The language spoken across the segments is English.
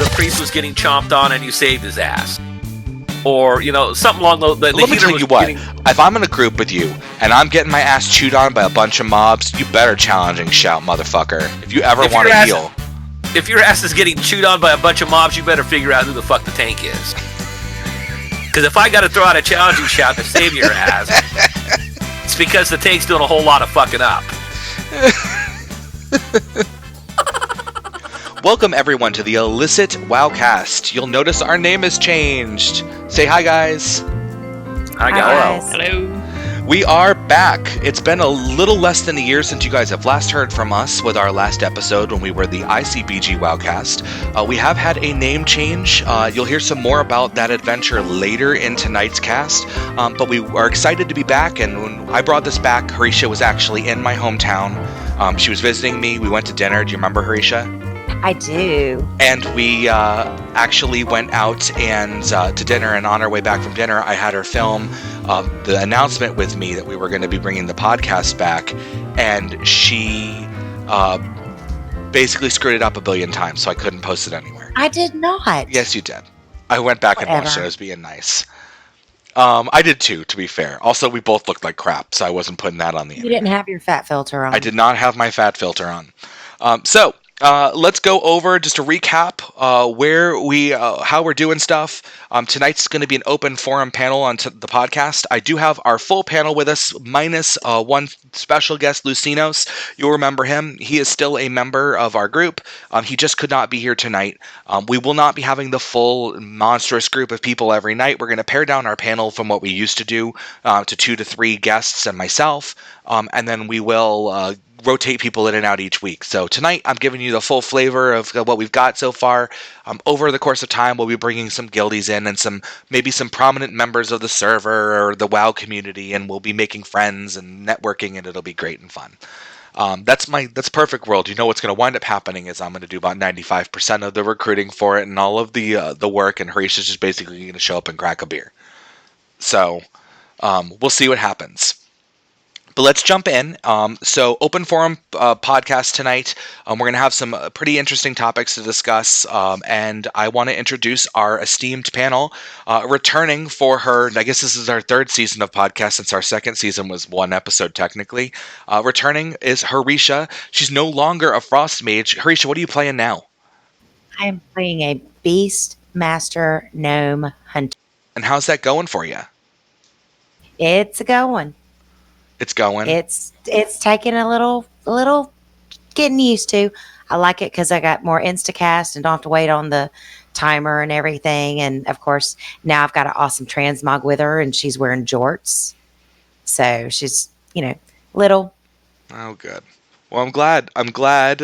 the priest was getting chomped on and you saved his ass. Or, something along those lines. Let me tell you what, if I'm in a group with you and I'm getting my ass chewed on by a bunch of mobs, you better challenge and shout, motherfucker, if you ever want to heal. If your ass is getting chewed on by a bunch of mobs, you better figure out who the fuck the tank is. Because if I got to throw out a challenging shout to save your ass, it's because the tank's doing a whole lot of fucking up. Welcome everyone to the Illicit Wowcast. You'll notice our name has changed. Say hi, guys. Hi, guys. Hello. We are back. It's been a little less than a year since you guys have last heard from us with our last episode when we were the ICBG Wowcast. We have had a name change. You'll hear some more about that adventure later in tonight's cast. But we are excited to be back. And when I brought this back, Harisha was actually in my hometown. She was visiting me. We went to dinner. Do you remember, Harisha? I do. And we actually went out and to dinner, and on our way back from dinner, I had her film the announcement with me that we were going to be bringing the podcast back, and she basically screwed it up a billion times, so I couldn't post it anywhere. I did not. Yes, you did. I went back and watched it. I was being nice. I did too, to be fair. Also, we both looked like crap, so I wasn't putting that on the internet. You didn't have your fat filter on. I did not have my fat filter on. Let's go over just a recap how we're doing stuff. Tonight's going to be an open forum panel on the podcast. I do have our full panel with us, minus one special guest, Lucinos. You'll remember him. He is still a member of our group. He just could not be here tonight. We will not be having the full monstrous group of people every night. We're going to pare down our panel from what we used to do to 2 to 3 guests and myself, and then we will rotate people in and out each week. So tonight I'm giving you the full flavor of what we've got so far. Over the course of time, we'll be bringing some guildies in and maybe some prominent members of the server or the WoW community, and we'll be making friends and networking, and it'll be great and fun. That's perfect world. You know what's going to wind up happening is I'm going to do about 95% of the recruiting for it and all of the work, and Harisha's just basically going to show up and crack a beer. So we'll see what happens. But let's jump in. So open forum podcast tonight. We're going to have some pretty interesting topics to discuss. And I want to introduce our esteemed panel. Returning for her, I guess this is our 3rd season of podcast since our 2nd season was 1 episode technically. Returning is Harisha. She's no longer a frost mage. Harisha, what are you playing now? I am playing a beast master gnome hunter. And how's that going for you? It's going. It's going. It's taking a little getting used to. I like it because I got more Instacast and don't have to wait on the timer and everything. And of course, now I've got an awesome transmog with her, and she's wearing jorts, so she's little. Oh, good. Well, I'm glad.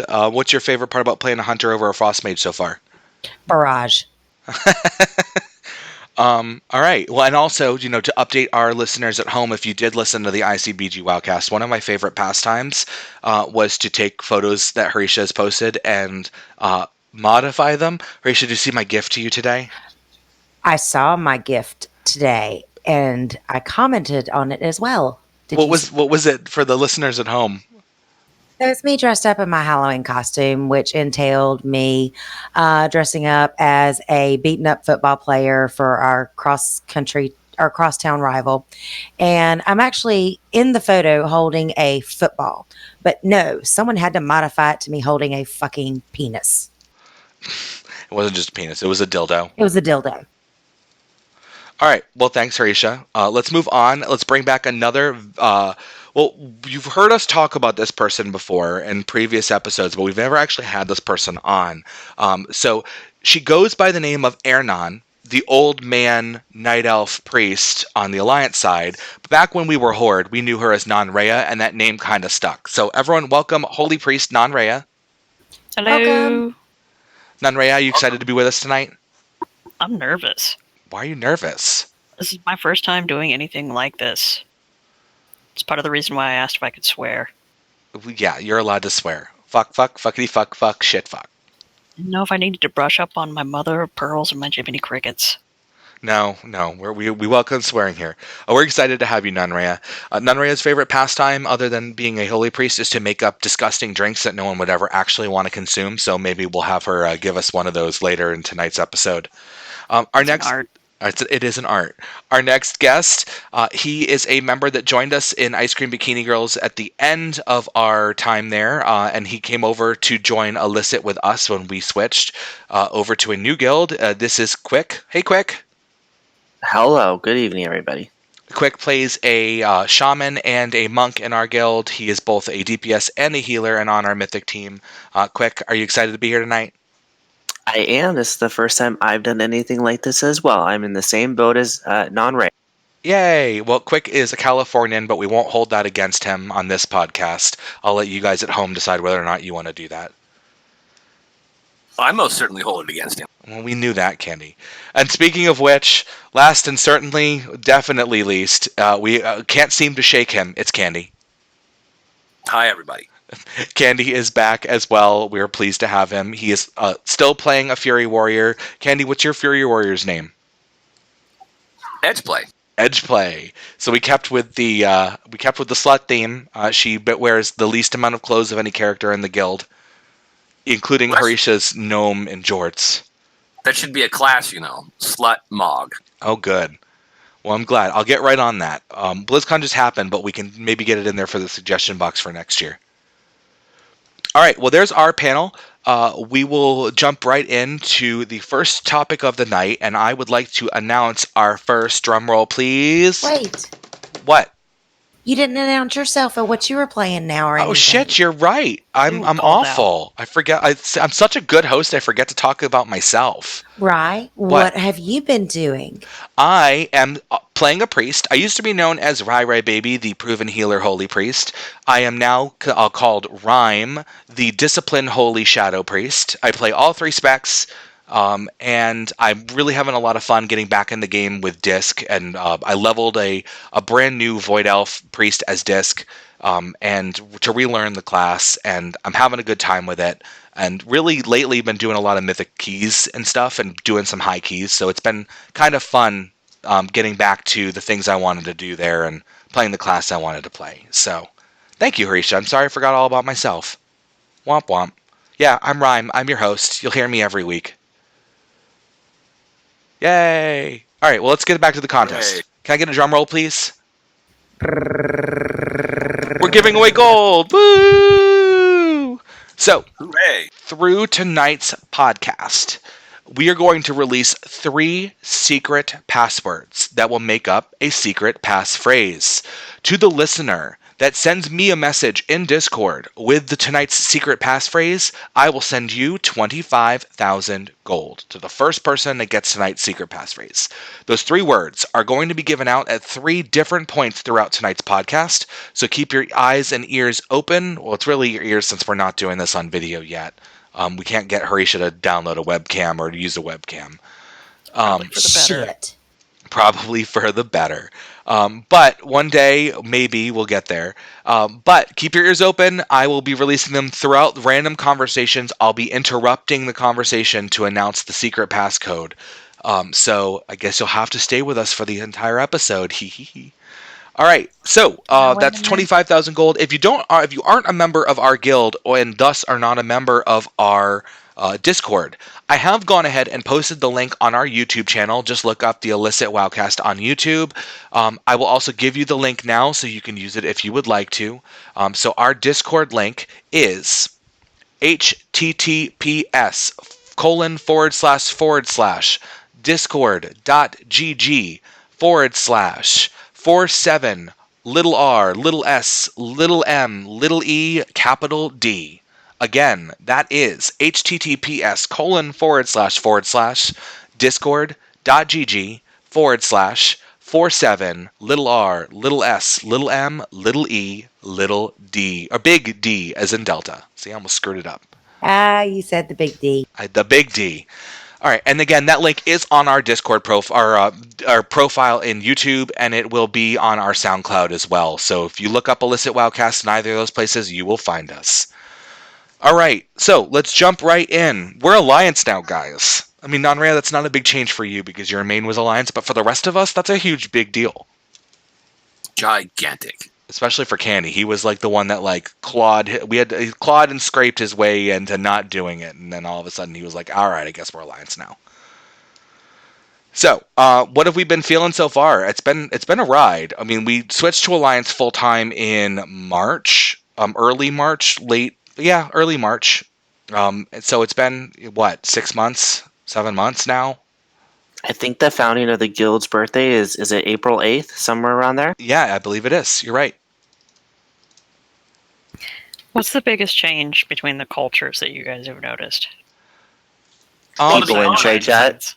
What's your favorite part about playing a hunter over a frost mage so far? Barrage. All right. Well, and also, to update our listeners at home, if you did listen to the ICBG Wowcast, one of my favorite pastimes was to take photos that Harisha has posted and modify them. Harisha, did you see my gift to you today? I saw my gift today, and I commented on it as well. What was it for the listeners at home? It was me dressed up in my Halloween costume, which entailed me dressing up as a beaten up football player for our crosstown rival. And I'm actually in the photo holding a football. But no, someone had to modify it to me holding a fucking penis. It wasn't just a penis. It was a dildo. It was a dildo. All right. Well, thanks, Harisha. Let's move on. Let's bring back another... Well, you've heard us talk about this person before in previous episodes, but we've never actually had this person on. So she goes by the name of Ernan, the old man night elf priest on the Alliance side. But back when we were Horde, we knew her as Nanrea, and that name kind of stuck. So everyone, welcome Holy Priest Nanrea. Hello. Welcome. Nanrea, are you excited to be with us tonight? I'm nervous. Why are you nervous? This is my first time doing anything like this. It's part of the reason why I asked if I could swear. Yeah, you're allowed to swear. Fuck, fuckity, fuck, shit, fuck. Didn't know if I needed to brush up on my mother of pearls and my Jiminy Crickets. No, we welcome swearing here. We're excited to have you, Nunrea. Nunrea's favorite pastime, other than being a holy priest, is to make up disgusting drinks that no one would ever actually want to consume. So maybe we'll have her give us one of those later in tonight's episode. Our It's an next. art. It is an art. Our next guest, he is a member that joined us in Ice Cream Bikini Girls at the end of our time there, and he came over to join Illicit with us when we switched over to a new guild. This is Quick. Hey, Quick. Hello, good evening, everybody. Quick plays a shaman and a monk in our guild. He is both a DPS and a healer and on our mythic team. Quick, are you excited to be here tonight? I am. This is the first time I've done anything like this as well. I'm in the same boat as Non-Ray. Yay! Well, Quick is a Californian, but we won't hold that against him on this podcast. I'll let you guys at home decide whether or not you want to do that. I most certainly hold it against him. Well, we knew that, Candy. And speaking of which, last and certainly, definitely least, we can't seem to shake him. It's Candy. Hi, everybody. Candy is back as well. We're pleased to have him. He is still playing a Fury Warrior. Candy, what's your Fury Warrior's name? Edgeplay. Edgeplay. So we kept with the slut theme. She wears the least amount of clothes of any character in the guild, including Harisha's gnome and jorts. That should be a class, Slut Mog. Oh, good. Well, I'm glad. I'll get right on that. BlizzCon just happened, but we can maybe get it in there for the suggestion box for next year. All right. Well, there's our panel. We will jump right into the first topic of the night, and I would like to announce our first drum roll, please. Wait, What? you didn't announce yourself or what you were playing now or anything. Oh shit, you're right. I'm called awful. I forget. I'm such a good host. I forget to talk about myself. Right? What have you been doing? I am playing a priest. I used to be known as Rai Rai Baby, the proven healer holy priest. I am now called Rhyme, the disciplined holy shadow priest. I play all three specs. And I'm really having a lot of fun getting back in the game with Disc, and I leveled a brand new Void Elf priest as Disc, and to relearn the class, and I'm having a good time with it. And really lately been doing a lot of mythic keys and stuff, and doing some high keys, so it's been kind of fun getting back to the things I wanted to do there and playing the class I wanted to play. So thank you, Harisha. I'm sorry I forgot all about myself. Womp womp. Yeah, I'm Rhyme. I'm your host. You'll hear me every week. Yay! All right, well, let's get back to the contest. Hooray. Can I get a drum roll, please? We're giving away gold! Woo! So, Hooray. through tonight's podcast, we are going to release 3 secret passwords that will make up a secret passphrase. To the listener that sends me a message in Discord with tonight's secret passphrase, I will send you 25,000 gold to the first person that gets tonight's secret passphrase. Those 3 words are going to be given out at 3 different points throughout tonight's podcast, so keep your eyes and ears open. Well, it's really your ears since we're not doing this on video yet. We can't get Harisha to download a webcam or to use a webcam. For the better. Shit. Probably for the better. But one day, maybe we'll get there. But keep your ears open. I will be releasing them throughout random conversations. I'll be interrupting the conversation to announce the secret passcode. So I guess you'll have to stay with us for the entire episode. All right, so that's 25,000 gold. If you aren't a member of our guild and thus are not a member of our Discord, I have gone ahead and posted the link on our YouTube channel. Just look up the Illicit Wowcast on YouTube. I will also give you the link now so you can use it if you would like to. So our Discord link is https://discord.gg/47 little r little s little m little e capital D. Again, that is https://discord.gg/47 little r little s little m little e little d, or big D as in Delta. See, I almost screwed it up. You said the big D. The big D. All right, and again, that link is on our Discord profile, our profile in YouTube, and it will be on our SoundCloud as well. So if you look up Illicit Wowcast in either of those places, you will find us. All right, so let's jump right in. We're Alliance now, guys. I mean, Nanrea, that's not a big change for you because your main was Alliance, but for the rest of us, that's a huge, big deal. Gigantic. Especially for Candy. He was like the one that like clawed and scraped his way into not doing it, and then all of a sudden he was like, all right, I guess we're Alliance now. So, what have we been feeling so far? It's been a ride. I mean, we switched to Alliance full time in March, early March. So it's been what, 6 months, 7 months now? I think the founding of the guild's birthday is it April 8th, somewhere around there? Yeah, I believe it is. You're right. What's the biggest change between the cultures that you guys have noticed? People in trade chat.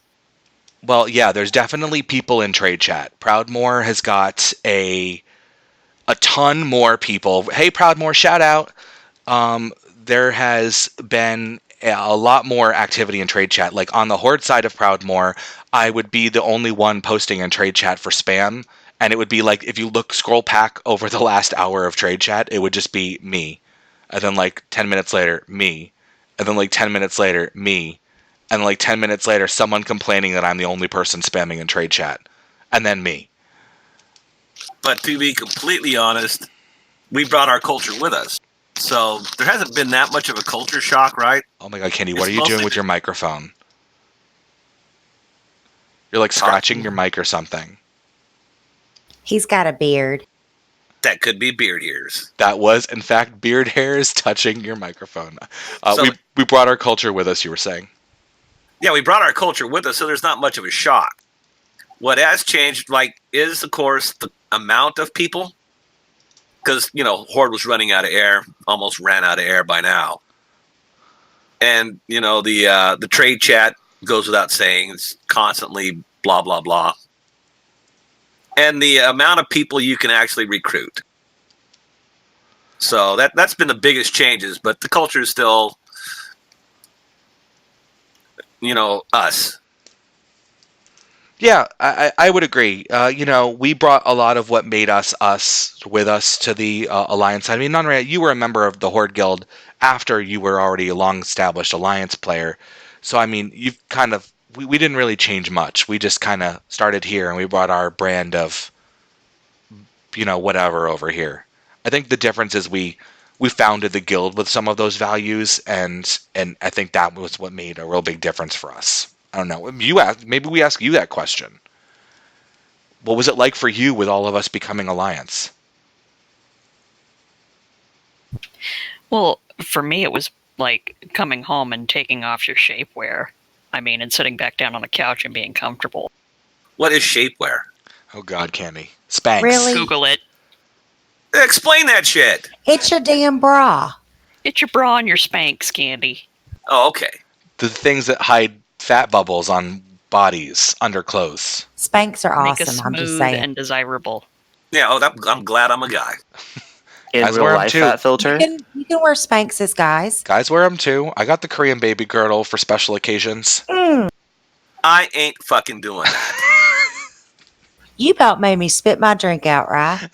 Well, yeah, there's definitely people in trade chat. Proudmoore has got a ton more people. Hey, Proudmoore, shout out. There has been a lot more activity in trade chat. Like on the Horde side of Proudmoore, I would be the only one posting in trade chat for spam. And it would be like, if you scroll back over the last hour of trade chat, it would just be me. And then like 10 minutes later, me. And then like 10 minutes later, me. And like 10 minutes later, someone complaining that I'm the only person spamming in trade chat. And then me. But to be completely honest, we brought our culture with us. So there hasn't been that much of a culture shock, right? Oh my god, Kenny, what are you doing with your microphone? You're like scratching your mic or something. He's got a beard. That could be beard hairs. That was, in fact, beard hairs touching your microphone. So- we brought our culture with us, you were saying. Yeah, we brought our culture with us, so there's not much of a shock. What has changed, is, of course, the amount of people. Because, Horde was running out of air, almost ran out of air by now. And, the trade chat goes without saying. It's constantly blah, blah, blah. And the amount of people you can actually recruit. So that's been the biggest changes, but the culture is still, us. Yeah, I would agree. We brought a lot of what made us with us to the Alliance side. I mean, Nanrea, you were a member of the Horde Guild after you were already a long-established Alliance player. So, I mean, you've kind of... We didn't really change much. We just kind of started here, and we brought our brand of, whatever over here. I think the difference is we founded the guild with some of those values, and I think that was what made a real big difference for us. I don't know. Maybe we ask you that question. What was it like for you with all of us becoming Alliance? Well, for me, it was like coming home and taking off your shapewear. I mean, and sitting back down on a couch and being comfortable. What is shapewear? Oh God, Candy. Spanx. Really? Google it. Explain that shit. It's your damn bra. It's your bra and your Spanx, Candy. Oh, okay. The things that hide fat bubbles on bodies under clothes. Spanks are Make us awesome. I'm just smooth saying. and desirable. Yeah, I'm glad I'm a guy. In Guys real wear 'em life too. fat filter? You can wear Spanxes, guys. Guys wear them too. I got the Korean baby girdle for special occasions. I ain't fucking doing that. You about made me spit my drink out, right?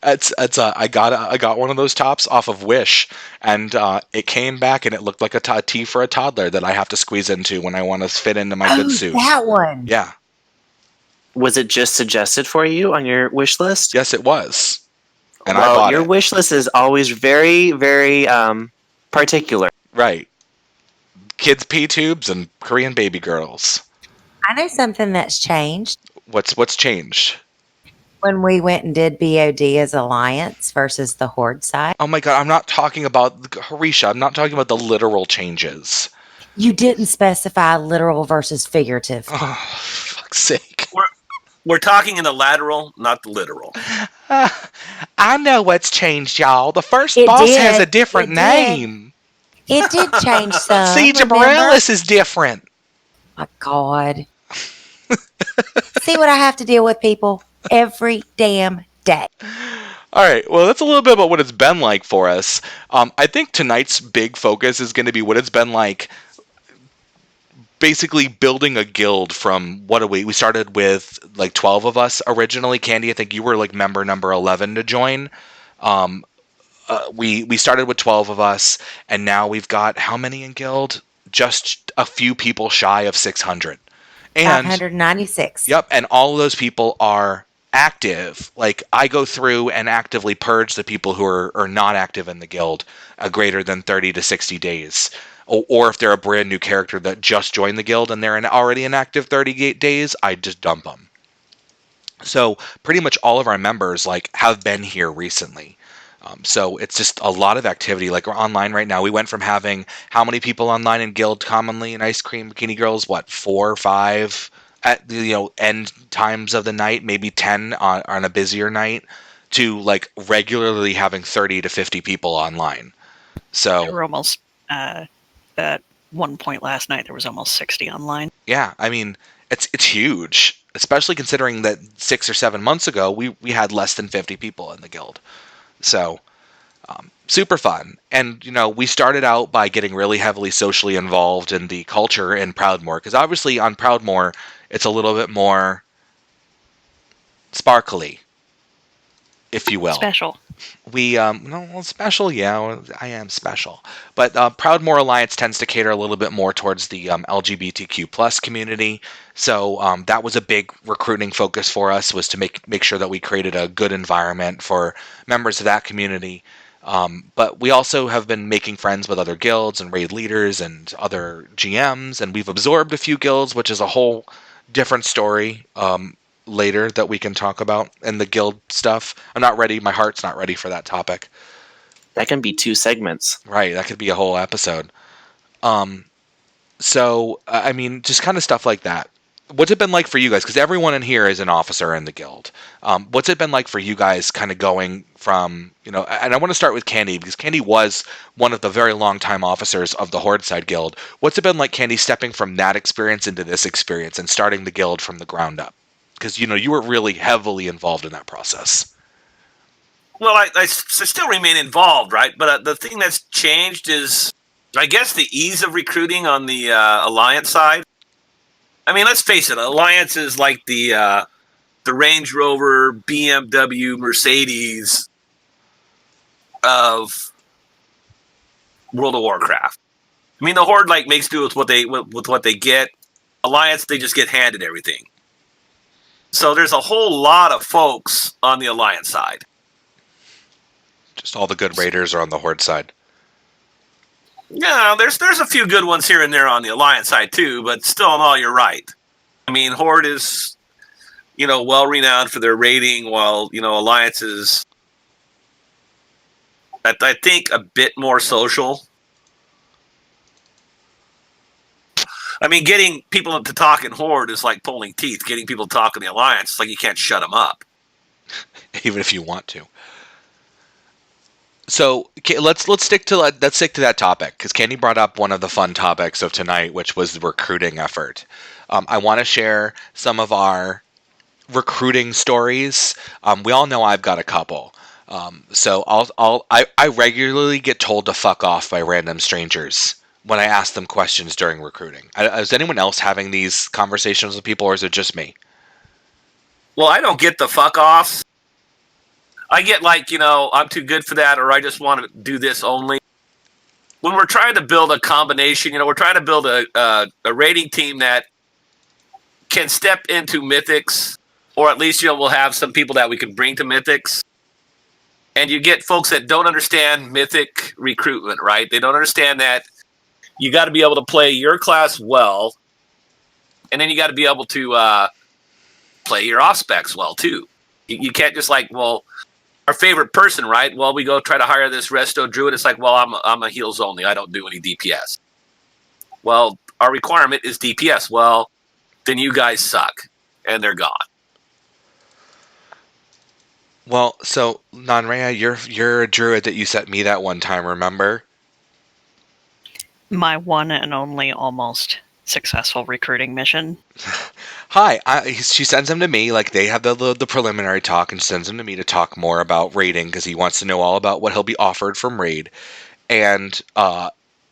I got one of those tops off of Wish, and it came back and it looked like a tee for a toddler that I have to squeeze into when I want to fit into my good suit. That one. Yeah. Was it just suggested for you on your wish list? Yes, it was. And I Well, bought your it. wish list is always very, very particular. Right. Kids pee tubes and Korean baby girls. I know something that's changed. What's changed? When we went and did BOD as Alliance versus the Horde side. Oh my god, I'm not talking about Harisha. I'm not talking about the literal changes. You didn't specify literal versus figurative. Oh, fuck's sake. We're talking in the lateral, not the literal. I know what's changed, y'all. The first It boss did. has a different It did. name. It did change some. Siege of remember? Morales is different. My God. See what I have to deal with, people? Every damn day. All right, well, that's a little bit about what it's been like for us. I think tonight's big focus is going to be what it's been like basically building a guild from, we started with like 12 of us originally. Candy, I think you were like member number 11 to join. We started with 12 of us, and now we've got how many in guild? just a few people shy of 600. And 596. yep, and all of those people are active. Like, I go through and actively purge the people who are not active in the guild greater than 30 to 60 days. Or if they're a brand new character that just joined the guild and they're already inactive 38 days, I just dump them. So pretty much all of our members like have been here recently. So it's just a lot of activity. Like, we're online right now. We went from having how many people online in guild commonly in Ice Cream Bikini Girls? What, 4 or 5 at end times of the night, maybe 10 on a busier night, to like regularly having 30 to 50 people online. There So were almost at one point last night there was almost 60 online. yeah, I mean, it's huge, especially considering that 6 or 7 months ago we had less than 50 people in the guild. So super fun. And we started out by getting really heavily socially involved in the culture in Proudmoore, because obviously on Proudmoore it's a little bit more sparkly, if you will. Special. We no, well, special, yeah, I am special, but Proudmoore Alliance tends to cater a little bit more towards the LGBTQ plus community. So that was a big recruiting focus for us, was to make sure that we created a good environment for members of that community. But we also have been making friends with other guilds and raid leaders and other GMs, and we've absorbed a few guilds, which is a whole different story. Later that we can talk about in the guild stuff. I'm not ready. My heart's not ready for that topic. That can be 2 segments. Right. That could be a whole episode. So, I mean, just kind of stuff like that. What's it been like for you guys? Because everyone in here is an officer in the guild. What's it been like for you guys kind of going from, and I want to start with Candy, because Candy was one of the very long time officers of the Horde Side Guild. What's it been like, Candy, stepping from that experience into this experience and starting the guild from the ground up? Because, you were really heavily involved in that process. Well, I still remain involved, right? But the thing that's changed is, I guess, the ease of recruiting on the Alliance side. I mean, let's face it, Alliance is like the Range Rover, BMW, Mercedes of World of Warcraft. I mean, the Horde makes do with what they get. Alliance, they just get handed everything. So there's a whole lot of folks on the Alliance side. Just all the good raiders are on the Horde side. Yeah, there's a few good ones here and there on the Alliance side too, but still in all, you're right. I mean, Horde is, well renowned for their raiding, while, Alliance is, I think, a bit more social. I mean, getting people to talk in Horde is like pulling teeth. Getting people to talk in the Alliance, it's like you can't shut them up. Even if you want to. So let's stick to that topic, because Candy brought up one of the fun topics of tonight, which was the recruiting effort. I want to share some of our recruiting stories. We all know I've got a couple. So I regularly get told to fuck off by random strangers when I ask them questions during recruiting. Is anyone else having these conversations with people, or is it just me? Well, I don't get the fuck offs. I get I'm too good for that, or I just want to do this only. When we're trying to build a combination, we're trying to build a raiding team that can step into Mythics, or at least, we'll have some people that we can bring to Mythics. And you get folks that don't understand Mythic recruitment, right? They don't understand that you got to be able to play your class well, and then you got to be able to play your off-specs well, too. You can't just our favorite person, right? Well, we go try to hire this Resto Druid. It's like, well, I'm a heals only. I don't do any DPS. Well, our requirement is DPS. Well, then you guys suck, and they're gone. Well, so Nanrea, you're a druid that you sent me that one time, remember? My one and only almost successful recruiting mission. Hi, she sends him to me. Like, they have the preliminary talk, and sends him to me to talk more about raiding, because he wants to know all about what he'll be offered from raid. And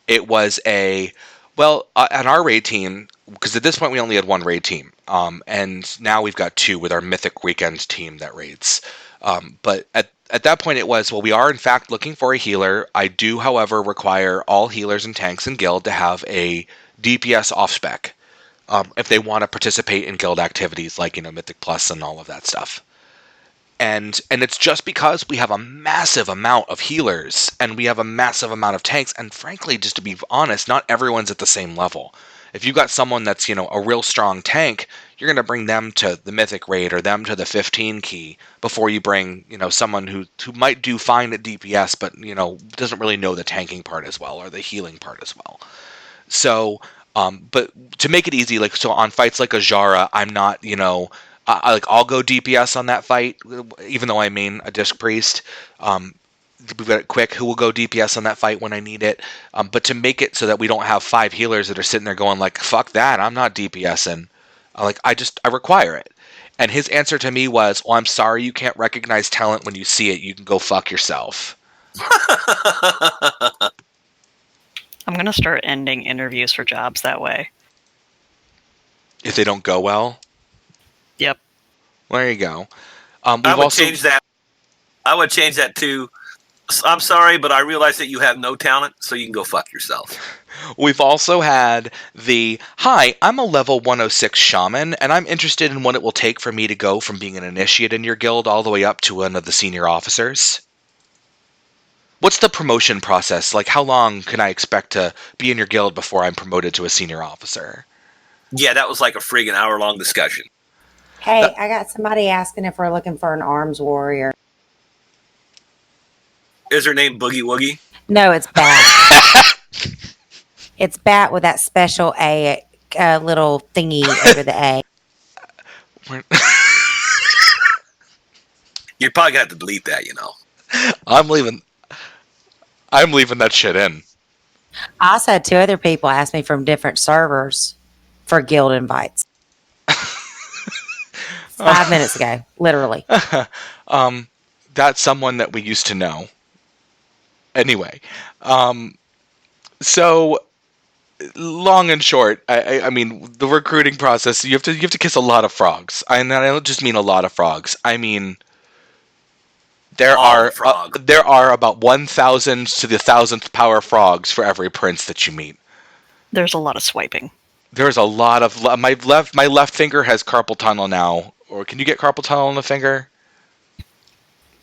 it was on our raid team, because at this point we only had one raid team, and now we've got 2 with our Mythic Weekend team that raids. But at that point it was, well, we are in fact looking for a healer. I do, however, require all healers and tanks in guild to have a DPS off spec if they want to participate in guild activities like, Mythic Plus and all of that stuff. And it's just because we have a massive amount of healers and we have a massive amount of tanks, and frankly, just to be honest, not everyone's at the same level. If you've got someone that's, a real strong tank, you're going to bring them to the Mythic raid or them to the 15 key before you bring, someone who might do fine at DPS, but, doesn't really know the tanking part as well or the healing part as well. So, but to make it easy, so on fights like Ajara, I'm not, I'll go DPS on that fight, even though I main a Disc Priest. We've got Quick, who will go DPS on that fight when I need it. But to make it so that we don't have 5 healers that are sitting there going like, fuck that, I'm not DPSing. I require it. And his answer to me was, well, I'm sorry you can't recognize talent when you see it. You can go fuck yourself. I'm going to start ending interviews for jobs that way. If they don't go well? Yep. Well, there you go. I would change that. I would change that to, I'm sorry, but I realize that you have no talent, so you can go fuck yourself. We've also had the, hi, I'm a level 106 shaman, and I'm interested in what it will take for me to go from being an initiate in your guild all the way up to one of the senior officers. What's the promotion process? How long can I expect to be in your guild before I'm promoted to a senior officer? Yeah, that was like a friggin' hour-long discussion. Hey, I got somebody asking if we're looking for an arms warrior. Is her name Boogie Woogie? No, it's Bat. It's Bat with that special A, little thingy over the A. You're probably gonna have to delete that, I'm leaving that shit in. I also had 2 other people ask me from different servers for guild invites. 5 minutes ago, literally. That's someone that we used to know. Anyway, so long and short, I mean, the recruiting process, you have to kiss a lot of frogs. And I don't just mean a lot of frogs. I mean, there are about 1,000 to the 1,000th power frogs for every prince that you meet. There's a lot of swiping. There's a lot of my left finger has carpal tunnel now. Or can you get carpal tunnel on the finger?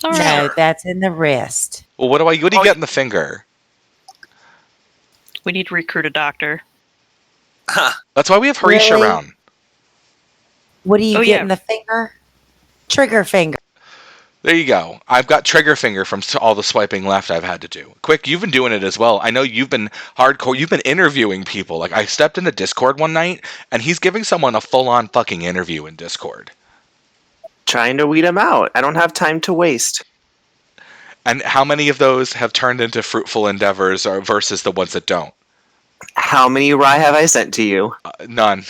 No, that's in the wrist. Well, what do you get in the finger? We need to recruit a doctor. That's why we have Harish Really? around. What do you get in the finger? Trigger finger. There you go. I've got trigger finger from all the swiping left I've had to do. Quick, you've been doing it as well. I know you've been hardcore. You've been interviewing people. I stepped into Discord one night, and he's giving someone a full-on fucking interview in Discord. Trying to weed them out. I don't have time to waste. And how many of those have turned into fruitful endeavors versus the ones that don't? How many rye have I sent to you? None.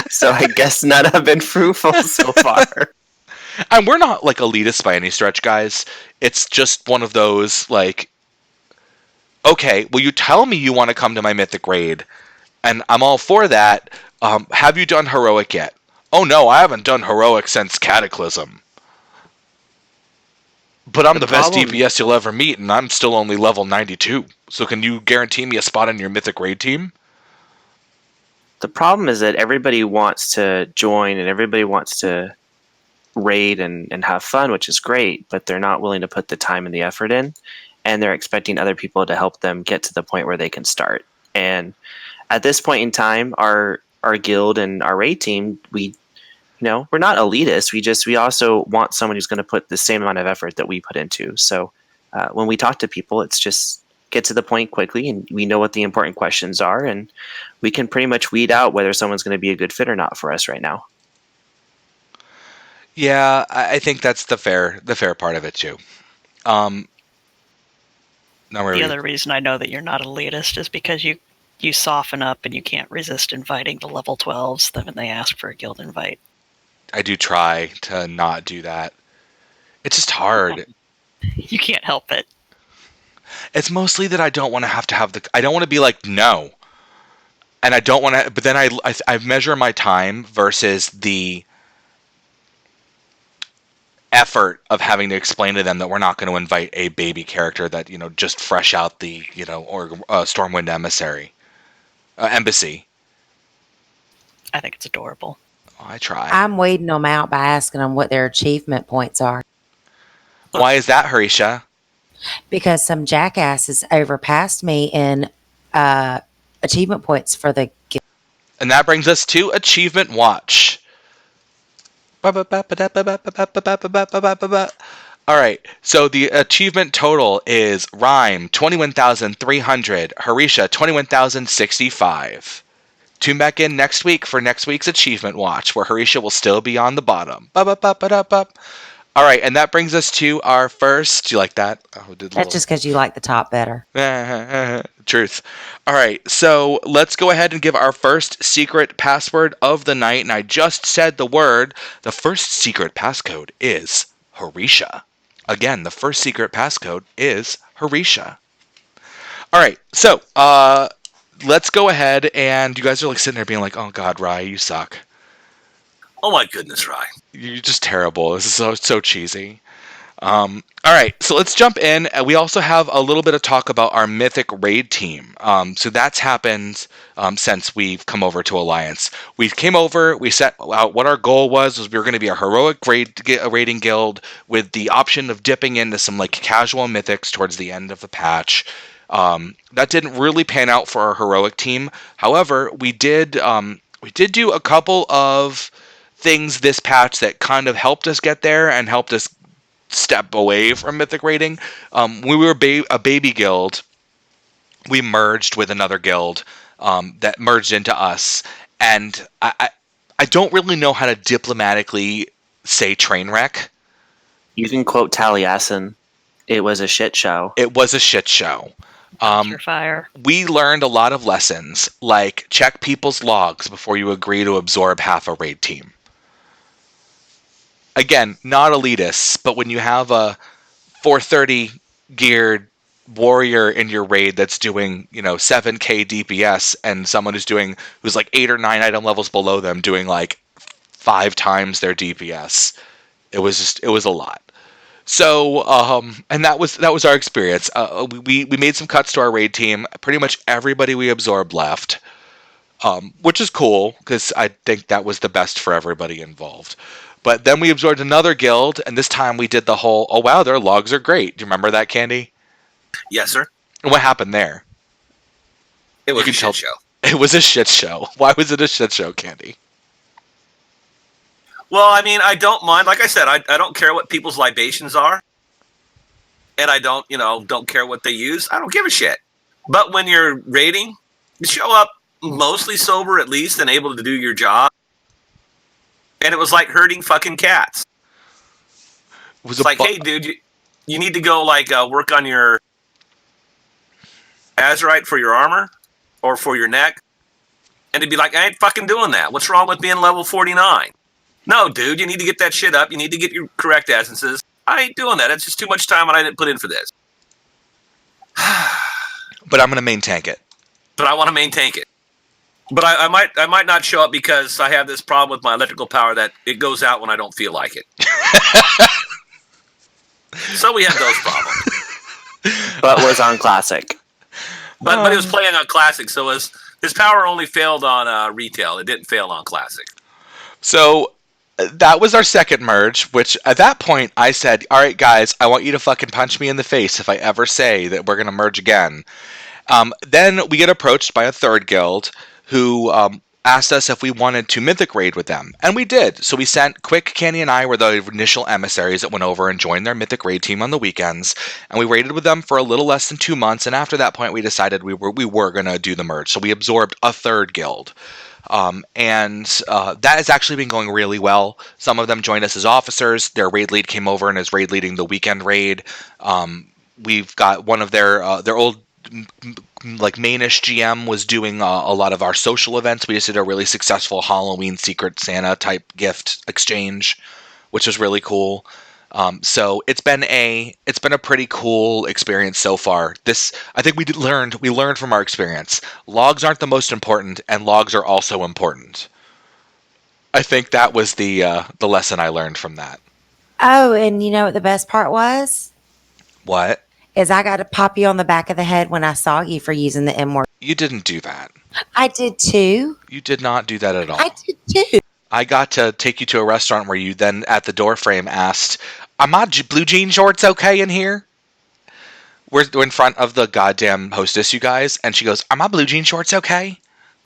So I guess none have been fruitful so far. And we're not elitists by any stretch, guys. It's just one of those okay, well, you tell me you want to come to my Mythic raid, and I'm all for that. Have you done heroic yet? Oh no, I haven't done heroic since Cataclysm. But I'm the best DPS you'll ever meet, and I'm still only level 92. So can you guarantee me a spot on your Mythic raid team? The problem is that everybody wants to join and everybody wants to raid and have fun, which is great, but they're not willing to put the time and the effort in, and they're expecting other people to help them get to the point where they can start. And at this point in time, our guild and our raid team, we're not elitist. We also want someone who's going to put the same amount of effort that we put into. So when we talk to people, it's just get to the point quickly, and we know what the important questions are, and we can pretty much weed out whether someone's going to be a good fit or not for us right now. Yeah, I think that's the fair part of it too. The other reason I know that you're not elitist is because you soften up and you can't resist inviting the level 12s when they ask for a guild invite. I do try to not do that. It's just hard. You can't help it. It's mostly that I don't want to have I don't want to be no. And I don't want to, but then I measure my time versus effort of having to explain to them that we're not going to invite a baby character that just fresh out the or Stormwind embassy. I think it's adorable. Oh, I try. I'm weeding them out by asking them what their achievement points are. Why is that, Harisha? Because some jackasses overpassed me in achievement points for the guild. And that brings us to Achievement Watch. All right, so the achievement total is Rhyme 21,300, Harisha 21,065. Tune back in next week for next week's Achievement Watch, where Harisha will still be on the bottom. All right, and that brings us to our first. Do you like that? That's just because you like the top better. Truth. All right, so let's go ahead and give our first secret password of the night. And I just said the word. The first secret passcode is Harisha. Again, the first secret passcode is Harisha. All right, so let's go ahead, and you guys are like sitting there being like, "Oh God, Rye, you suck. Oh my goodness, Rye. You're just terrible. This is so cheesy." All right, so let's jump in. We also have a little bit of talk about our Mythic Raid team. So that's happened since we've come over to Alliance. We came over, we set out what our goal was we were going to be a heroic raiding guild with the option of dipping into some like casual mythics towards the end of the patch. That didn't really pan out for our heroic team. However, we did do a couple of things this patch that kind of helped us get there and helped us step away from mythic raiding. We were a baby guild. We merged with another guild that merged into us, and I don't really know how to diplomatically say train wreck. You can quote Taliesin. It was a shit show. It was a shit show. Fire. We learned a lot of lessons, like check people's logs before you agree to absorb half a raid team. Again, not elitists, but when you have a 430 geared warrior in your raid that's doing, 7k DPS, and someone who's like 8 or 9 item levels below them doing like 5 times their DPS, it was a lot. So, and that was our experience. We made some cuts to our raid team. Pretty much everybody we absorbed left, which is cool because I think that was the best for everybody involved. But then we absorbed another guild, and this time we did the whole, oh wow, their logs are great. Do you remember that, Candy? Yes, sir. And what happened there? It was a shit show. It was a shit show. Why was it a shit show, Candy? Well, I mean, I don't mind. Like I said, I don't care what people's libations are. And I don't care what they use. I don't give a shit. But when you're raiding, you show up mostly sober at least and able to do your job. And it was like herding fucking cats. It's like, hey, dude, you need to go work on your azurite for your armor or for your neck. And to be like, I ain't fucking doing that. What's wrong with being level 49? No, dude, you need to get that shit up. You need to get your correct essences. I ain't doing that. It's just too much time and I didn't put in for this. But I'm going to main tank it. But I want to main tank it. But I might not show up because I have this problem with my electrical power that it goes out when I don't feel like it. So we have those problems. But was on Classic. But it was playing on Classic, so his power only failed on retail. It didn't fail on Classic. So that was our second merge, which at that point I said, all right, guys, I want you to fucking punch me in the face if I ever say that we're going to merge again. Then we get approached by a third guild who asked us if we wanted to mythic raid with them. And we did. So we sent Quick, Candy, and I were the initial emissaries that went over and joined their mythic raid team on the weekends. And we raided with them for a little less than 2 months. And after that point, we decided we were going to do the merge. So we absorbed a third guild. And that has actually been going really well. Some of them joined us as officers. Their raid lead came over and is raid leading the weekend raid. We've got one of their old mainish GM was doing a lot of our social events. We just did a really successful Halloween Secret Santa type gift exchange, which was really cool. So it's been a pretty cool experience so far. I think we learned from our experience. Logs aren't the most important, and logs are also important. I think that was the lesson I learned from that. Oh, and you know what the best part was? What? Is I got to pop you on the back of the head when I saw you for using the M word. You didn't do that. I did too. You did not do that at all. I did too. I got to take you to a restaurant where you then at the door frame asked, "Are my blue jean shorts okay in here?" We're in front of the goddamn hostess, you guys, and she goes, "Are my blue jean shorts okay?"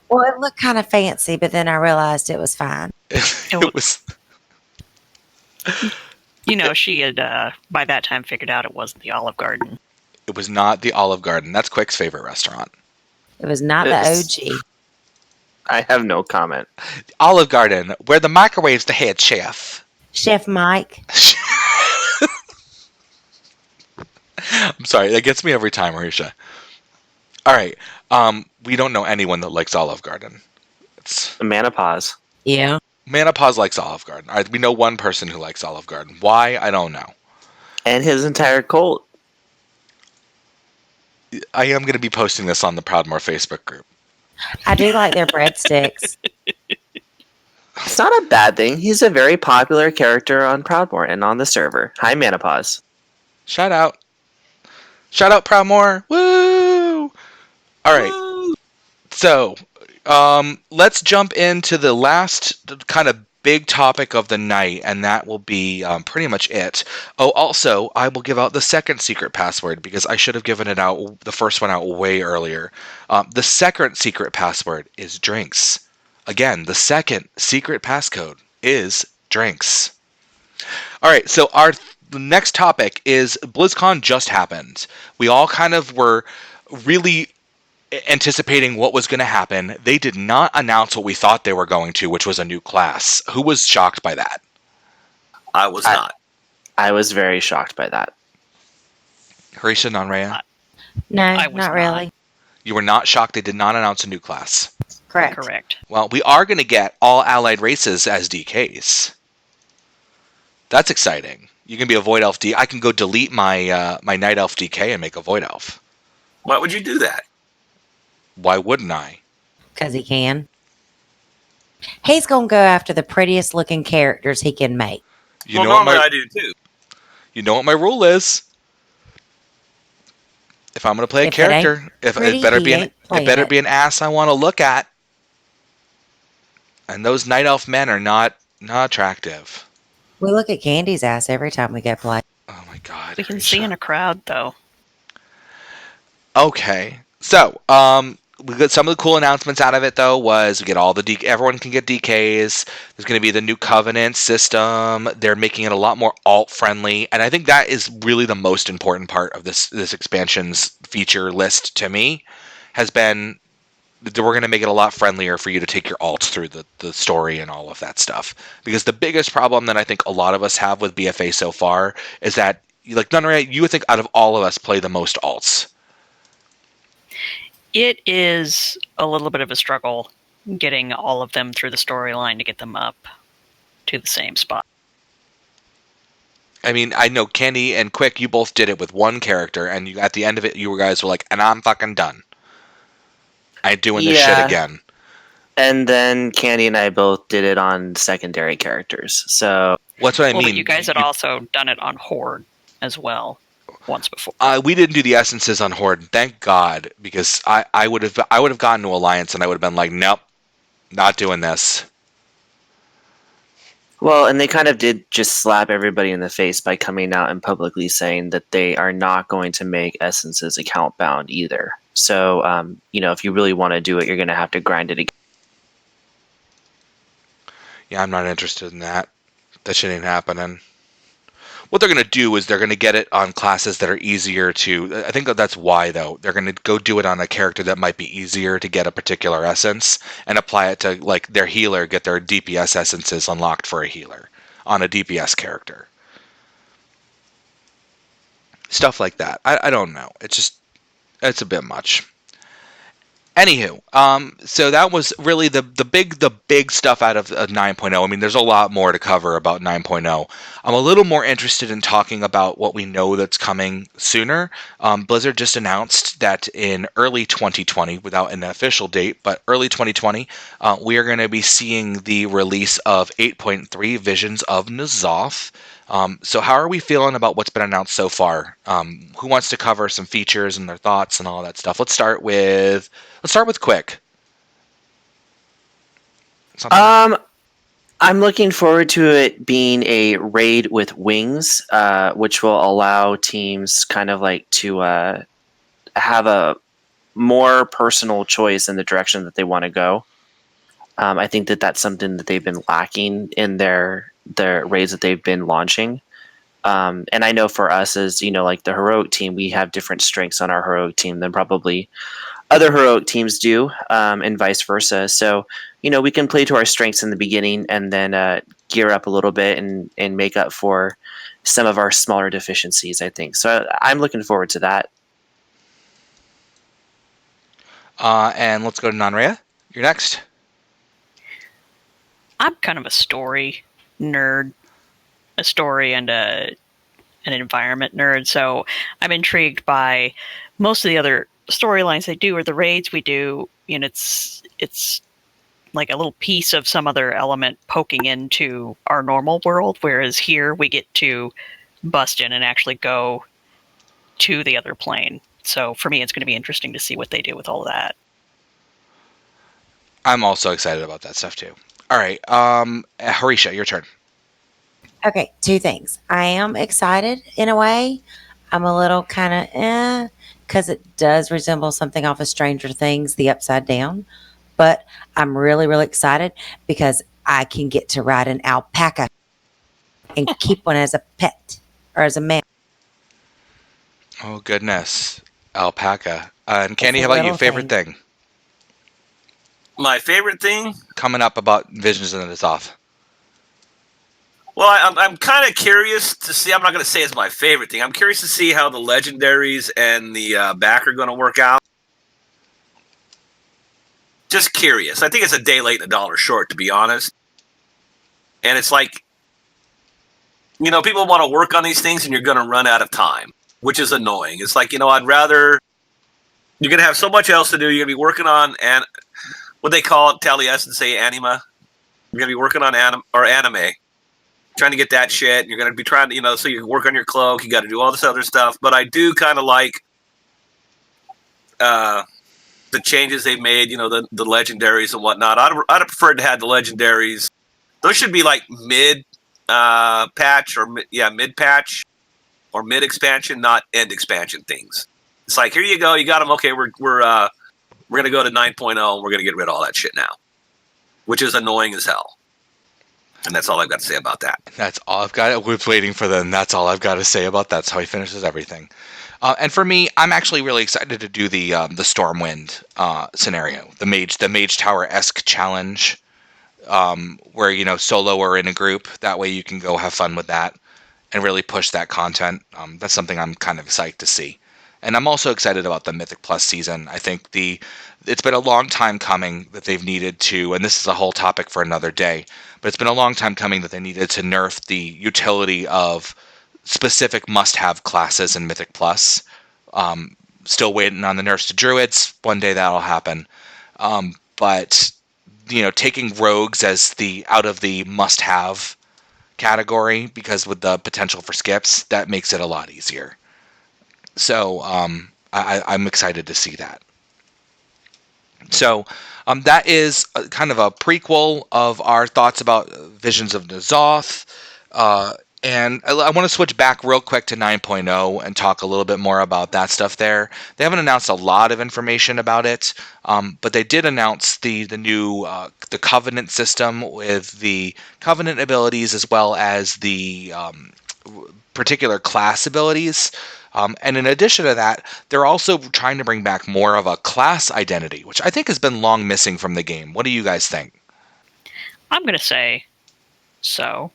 Well, it looked kind of fancy, but then I realized it was fine. It was. You know, she had by that time figured out it wasn't the Olive Garden. It was not the Olive Garden. That's Quick's favorite restaurant. It was not It's- the OG. I have no comment. Olive Garden, where the microwave's the head chef. Chef Mike. I'm sorry, that gets me every time, Marisha. All right, we don't know anyone that likes Olive Garden. It's Manopause. Yeah. Manopause likes Olive Garden. All right, we know one person who likes Olive Garden. Why? I don't know. And his entire cult. I am going to be posting this on the Proudmoore Facebook group. I do like their breadsticks. It's not a bad thing. He's a very popular character on Proudmoore and on the server. Hi, Manopause. Shout out. Shout out, Proudmoore. Woo! All right. So, let's jump into the last kind of big topic of the night, and that will be pretty much it. Oh, also, I will give out the second secret password because I should have given it out, the first one out way earlier. The second secret password is drinks. Again, the second secret passcode is drinks. All right, so the next topic is BlizzCon just happened. We all kind of were really anticipating what was going to happen. They did not announce what we thought they were going to, which was a new class. Who was shocked by that? I was not. I was very shocked by that. Harisha, Nanrea? No, I was not really. You were not shocked they did not announce a new class? Correct. Correct. Well, we are going to get all allied races as DKs. That's exciting. You can be a Void Elf D. I can go delete my my Night Elf DK and make a Void Elf. Why would you do that? Why wouldn't I? Because he can. He's going to go after the prettiest looking characters he can make. You well, know what normally my I do too. you know what my rule is. If I'm going to play a If it ain't character, if pretty, it better he be ain't it playing better it. be an ass I want to look at. And those Night Elf men are not attractive. We look at Candy's ass every time we go play. Oh my god. We can see Harisha. in a crowd, though. Okay, so we got some of the cool announcements out of it. Though was we get all the everyone can get DKs. There's going to be the new Covenant system. They're making it a lot more alt friendly, and I think that is really the most important part of this expansion's feature list to me. Has been that we're going to make it a lot friendlier for you to take your alts through the story and all of that stuff. Because the biggest problem that I think a lot of us have with BFA so far is that, like Nunray, you would think out of all of us play the most alts. It is a little bit of a struggle getting all of them through the storyline to get them up to the same spot. I mean, I know Candy and Quick, you both did it with one character, and you, at the end of it, you guys were like, and I'm fucking done. I ain't doing this shit again. And then Candy and I both did it on secondary characters. So What's what I Well, mean? but you guys had also done it on Horde as well once before. We didn't do the essences on Horde, thank God, because I would have gotten to Alliance and I would have been like, nope, not doing this. well, and they kind of did just slap everybody in the face by coming out and publicly saying that they are not going to make essences account bound either. So, if you really want to do it, you're going to have to grind it again. Yeah, I'm not interested in that. That shit ain't happening. What they're going to do is they're going to get it on classes that are easier to... I think that's why, though. They're going to go do it on a character that might be easier to get a particular essence and apply it to, like, their healer, get their DPS essences unlocked for a healer on a DPS character. Stuff like that. I don't know. It's a bit much. Anywho, so that was really the big stuff out of 9.0. I mean, there's a lot more to cover about 9.0. I'm a little more interested in talking about what we know that's coming sooner. Blizzard just announced that in early 2020, without an official date, but early 2020, we are going to be seeing the release of 8.3 Visions of N'Zoth. So how are we feeling about what's been announced so far? Who wants to cover some features and their thoughts and all that stuff? Let's start with Quick. Something. I'm looking forward to it being a raid with wings, which will allow teams kind of like to have a more personal choice in the direction that they want to go. I think that that's something that they've been lacking in their raids that they've been launching. And I know for us as, like the heroic team, we have different strengths on our heroic team than probably other heroic teams do, and vice versa. So, we can play to our strengths in the beginning and then gear up a little bit and make up for some of our smaller deficiencies, I think. So I'm looking forward to that. And let's go to Nanrea. You're next. I'm kind of a story nerd, a story and an environment nerd. So I'm intrigued by most of the other storylines they do or the raids we do. It's like a little piece of some other element poking into our normal world, whereas here we get to bust in and actually go to the other plane. So for me, it's going to be interesting to see what they do with all of that. I'm also excited about that stuff too. All right, Harisha, your turn. Okay, two things. I am excited in a way. I'm a little kind of because it does resemble something off of Stranger Things, the Upside Down. But I'm really, really excited because I can get to ride an alpaca and keep one as a pet or as a man. Oh goodness, alpaca. And Candy, a how about you? little Favorite thing My favorite thing? coming up about Visions of the Zoth? Well, I'm kind of curious to see. I'm not going to say it's my favorite thing. I'm curious to see how the legendaries and the back are going to work out. Just curious. I think it's a day late and a dollar short, to be honest. And it's like, people want to work on these things and you're going to run out of time, which is annoying. It's like, I'd rather, you're going to have so much else to do. You're going to be working on, what they call it, Taliesin say anima. You're going to be working on anime, trying to get that shit. You're going to be trying to, so you can work on your cloak. You got to do all this other stuff. But I do kind of like the changes they've made, the legendaries and whatnot. I'd have preferred to have the legendaries. Those should be like mid patch or mid patch or mid expansion, not end expansion things. It's like, here you go, you got them. Okay, we're gonna go to 9.0 and we're gonna get rid of all that shit now, which is annoying as hell. And that's all I've got to say about that. That's all I've got. We're waiting for them. That's all I've got to say about that. That's how he finishes everything. And for me, I'm actually really excited to do the Stormwind scenario, the Mage Tower-esque challenge, where solo or in a group. That way you can go have fun with that and really push that content. That's something I'm kind of excited to see. And I'm also excited about the Mythic Plus season. I think it's been a long time coming that they've needed to, and this is a whole topic for another day, but it's been a long time coming that they needed to nerf the utility of specific must-have classes in Mythic Plus. Still waiting on the nerfs to Druids. One day that'll happen. But taking rogues as out of the must-have category, because with the potential for skips, that makes it a lot easier. So I'm excited to see that. So that is kind of a prequel of our thoughts about Visions of N'Zoth. And I want to switch back real quick to 9.0 and talk a little bit more about that stuff there. They haven't announced a lot of information about it, but they did announce the new the Covenant system with the Covenant abilities as well as the particular class abilities. And in addition to that, they're also trying to bring back more of a class identity, which I think has been long missing from the game. What do you guys think? I'm going to say so.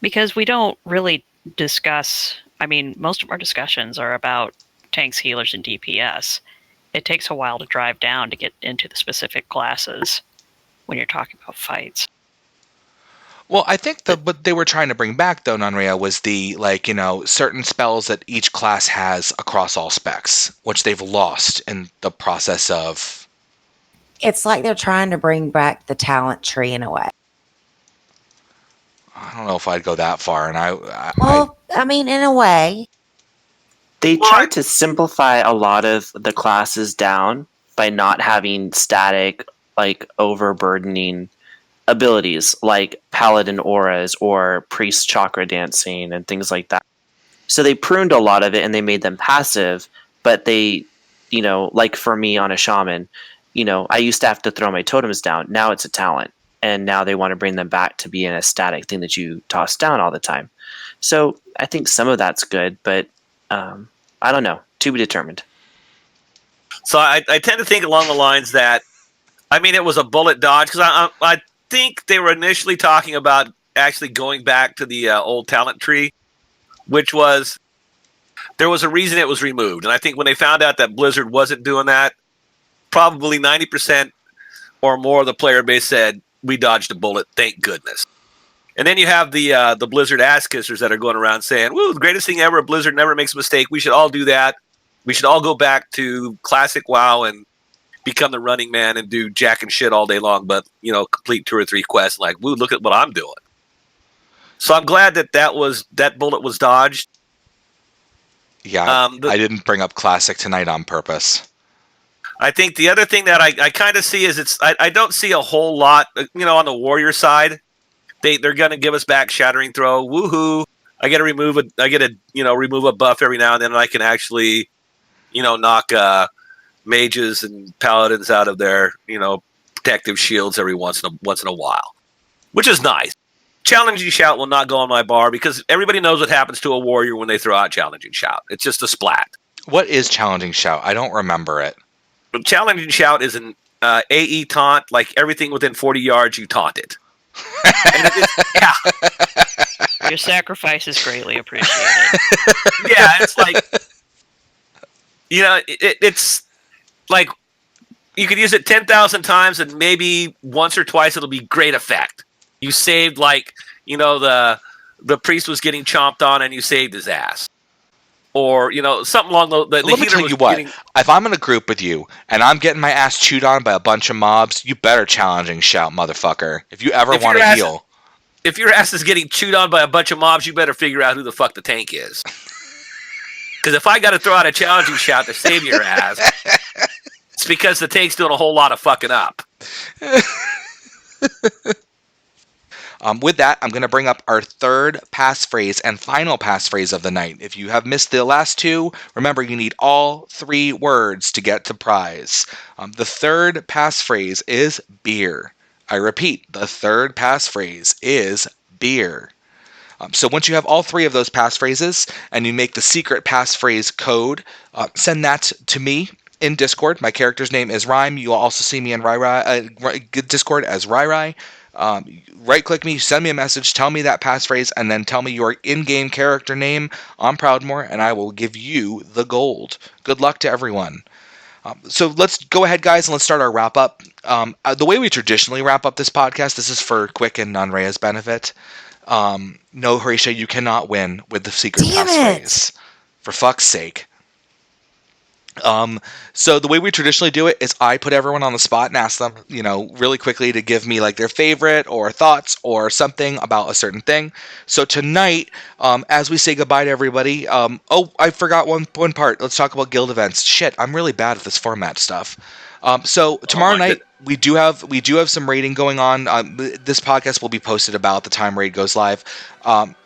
Because we don't really discuss, most of our discussions are about tanks, healers, and DPS. It takes a while to drive down to get into the specific classes when you're talking about fights. Well, I think what they were trying to bring back, though, Nanrea, was the, certain spells that each class has across all specs, which they've lost in the process of... It's like they're trying to bring back the talent tree in a way. I don't know if I'd go that far. And Well, I mean, in a way. They tried to simplify a lot of the classes down by not having static, like overburdening abilities like paladin auras or priest chakra dancing and things like that. So they pruned a lot of it and they made them passive, but they, like for me on a shaman, I used to have to throw my totems down. Now it's a talent. And now they want to bring them back to being a static thing that you toss down all the time. So I think some of that's good, but I don't know. To be determined. So I tend to think along the lines that, I mean, it was a bullet dodge because I think they were initially talking about actually going back to the old talent tree, which was, there was a reason it was removed. And I think when they found out that Blizzard wasn't doing that, probably 90% or more of the player base said, we dodged a bullet, thank goodness. And then you have the Blizzard ass kissers that are going around saying, woo, the greatest thing ever, Blizzard never makes a mistake. We should all do that. We should all go back to classic WoW and become the running man and do jack and shit all day long, but, complete 2 or 3 quests. Like, woo, look at what I'm doing. So I'm glad that bullet was dodged. Yeah, I didn't bring up classic tonight on purpose. I think the other thing that I kind of see is I don't see a whole lot, on the warrior side. They're going to give us back Shattering Throw. Woohoo! I get to remove a buff every now and then, and I can actually, knock mages and paladins out of their, protective shields every once in a while, which is nice. Challenging Shout will not go on my bar because everybody knows what happens to a warrior when they throw out Challenging Shout. It's just a splat. What is Challenging Shout? I don't remember it. Challenging Shout is an AE taunt, like everything within 40 yards you taunt it. Yeah. Your sacrifice is greatly appreciated. Yeah, it's like, it's like you could use it 10,000 times and maybe once or twice it'll be great effect. You saved, the priest was getting chomped on and you saved his ass. Or, something along the Let me tell you what, if I'm in a group with you and I'm getting my ass chewed on by a bunch of mobs, you better Challenging Shout, motherfucker. If you ever want to heal. If your ass is getting chewed on by a bunch of mobs, you better figure out who the fuck the tank is. Because if I got to throw out a Challenging Shout to save your ass, it's because the tank's doing a whole lot of fucking up. With that, I'm going to bring up our third passphrase and final passphrase of the night. If you have missed the last 2, remember you need all 3 words to get to prize. The third passphrase is beer. I repeat, the third passphrase is beer. So once you have all 3 of those passphrases and you make the secret passphrase code, send that to me in Discord. My character's name is Rhyme. You will also see me in Discord as Rai. Right-click me, send me a message, tell me that passphrase, and then tell me your in-game character name on Proudmoore, and I will give you the gold. Good luck to everyone. So let's go ahead, guys, and let's start our wrap-up. The way we traditionally wrap up this podcast, this is for Quick and Nanrea's benefit. No, Horatio, you cannot win with the secret passphrase. For fuck's sake. So the way we traditionally do it is I put everyone on the spot and ask them, really quickly to give me their favorite or thoughts or something about a certain thing. So tonight, as we say goodbye to everybody, I forgot one part. Let's talk about guild events. Shit, I'm really bad at this format stuff. So tomorrow night we do have some raiding going on. This podcast will be posted about the time raid goes live.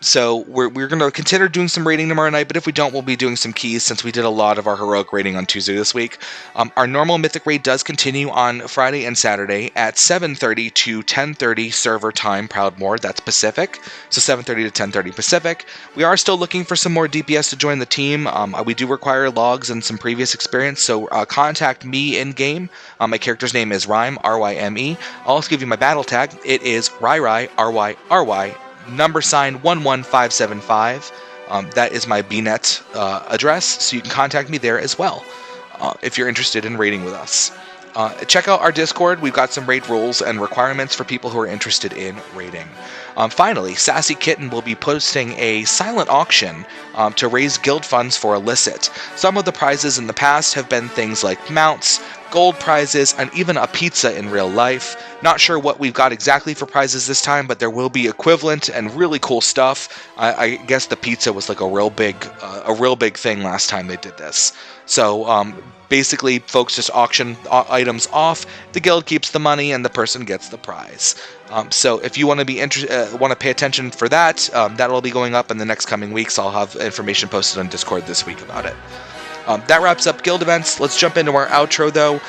So we're going to consider doing some raiding tomorrow night, but if we don't, we'll be doing some keys since we did a lot of our heroic raiding on Tuesday this week. Our normal Mythic raid does continue on Friday and Saturday at 7:30 to 10:30 server time, Proudmoore. That's Pacific. So 7:30 to 10:30 Pacific. We are still looking for some more DPS to join the team. We do require logs and some previous experience, so contact me in game. My character's name is Rhyme, R-Y-M-E. I'll also give you my battle tag. It is Rai, R-Y-R-Y, #sign 11575. That is my BNet address, so you can contact me there as well if you're interested in raiding with us. Check out our Discord. We've got some raid rules and requirements for people who are interested in raiding. Finally, Sassy Kitten will be posting a silent auction to raise guild funds for Illicit. Some of the prizes in the past have been things like mounts, gold prizes, and even a pizza in real life. Not sure what we've got exactly for prizes this time, but there will be equivalent and really cool stuff. I guess the pizza was like a real big thing last time they did this. So basically, folks just auction items off. The guild keeps the money, and the person gets the prize. So if you want to be want to pay attention for that, that'll be going up in the next coming weeks. I'll have information posted on Discord this week about it. That wraps up guild events. Let's jump into our outro, though.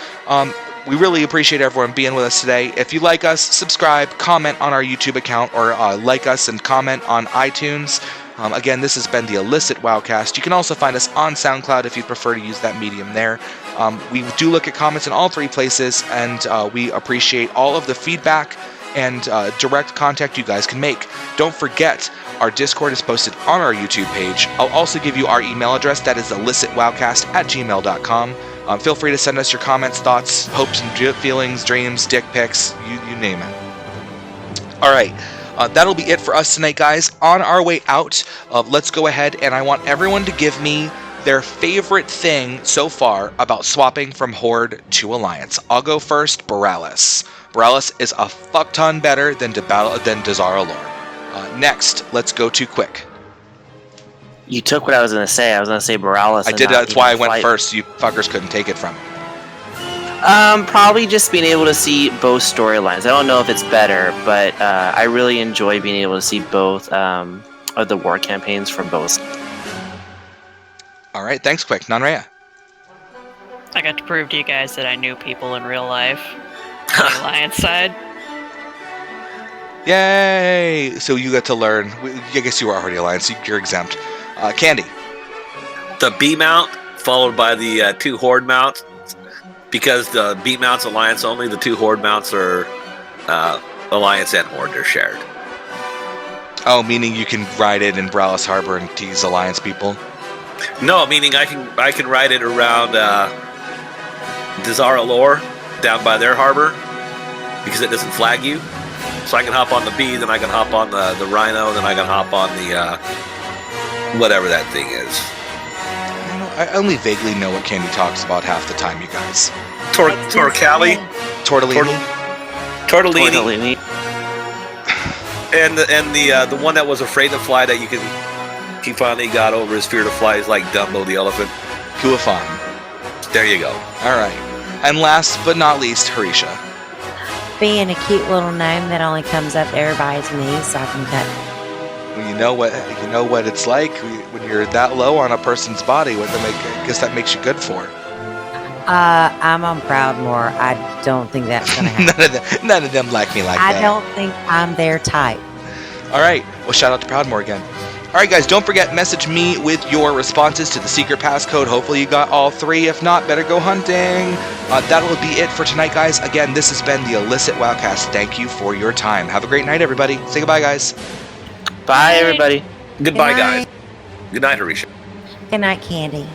We really appreciate everyone being with us today. If you like us, subscribe, comment on our YouTube account, or like us and comment on iTunes. Again, this has been the Illicit Wowcast. You can also find us on SoundCloud if you'd prefer to use that medium there. We do look at comments in all three places, and we appreciate all of the feedback and direct contact you guys can make. Don't forget, our Discord is posted on our YouTube page. I'll also give you our email address. That is illicitwowcast@gmail.com. Feel free to send us your comments, thoughts, hopes and feelings, dreams, dick pics, you name it. All right. That'll be it for us tonight, guys. On our way out, let's go ahead and I want everyone to give me their favorite thing so far about swapping from Horde to Alliance. I'll go first, Boralus. Boralus is a fuck ton better than Dazara Lore. Next, let's go to Quick. You took what I was going to say. I was going to say Boralus. I did. That's why I went first. You fuckers couldn't take it from me. Probably just being able to see both storylines. I don't know if it's better, but I really enjoy being able to see both of the war campaigns from both. All right, thanks, Quick. Nanrea. I got to prove to you guys that I knew people in real life on the Alliance side. Yay! So you got to learn. I guess you were already Alliance. You're exempt. Candy. The B mount, followed by the 2 Horde mounts. Because the B mount's Alliance only, the 2 Horde mounts are Alliance and Horde. They're shared. Oh, meaning you can ride it in Boralus Harbor and tease Alliance people? No, meaning I can ride it around Dazara Lore down by their harbor because it doesn't flag you. So I can hop on the B, then I can hop on the Rhino, then I can hop on the whatever that thing is. I only vaguely know what Candy talks about half the time, you guys. Torcali? Tortellini? Tortellini. And the one that was afraid to fly that he finally got over his fear to fly is like Dumbo the elephant. Kuafan. There you go. All right. And last but not least, Harisha. Being a cute little gnome that only comes up to everybody's knees so I can cut it. Well, you know what it's like when you're that low on a person's body. I guess that makes you good for. I'm on Proudmoore. I don't think that's gonna happen. none of them like me like that. I don't think I'm their type. All right. Well, shout out to Proudmoore again. All right, guys, don't forget, message me with your responses to the secret passcode. Hopefully you got all 3. If not, better go hunting. That'll be it for tonight, guys. Again, this has been the Illicit Wowcast. Thank you for your time. Have a great night, everybody. Say goodbye, guys. Bye, everybody. Goodbye, guys. Good night, Harisha. Good night, Candy.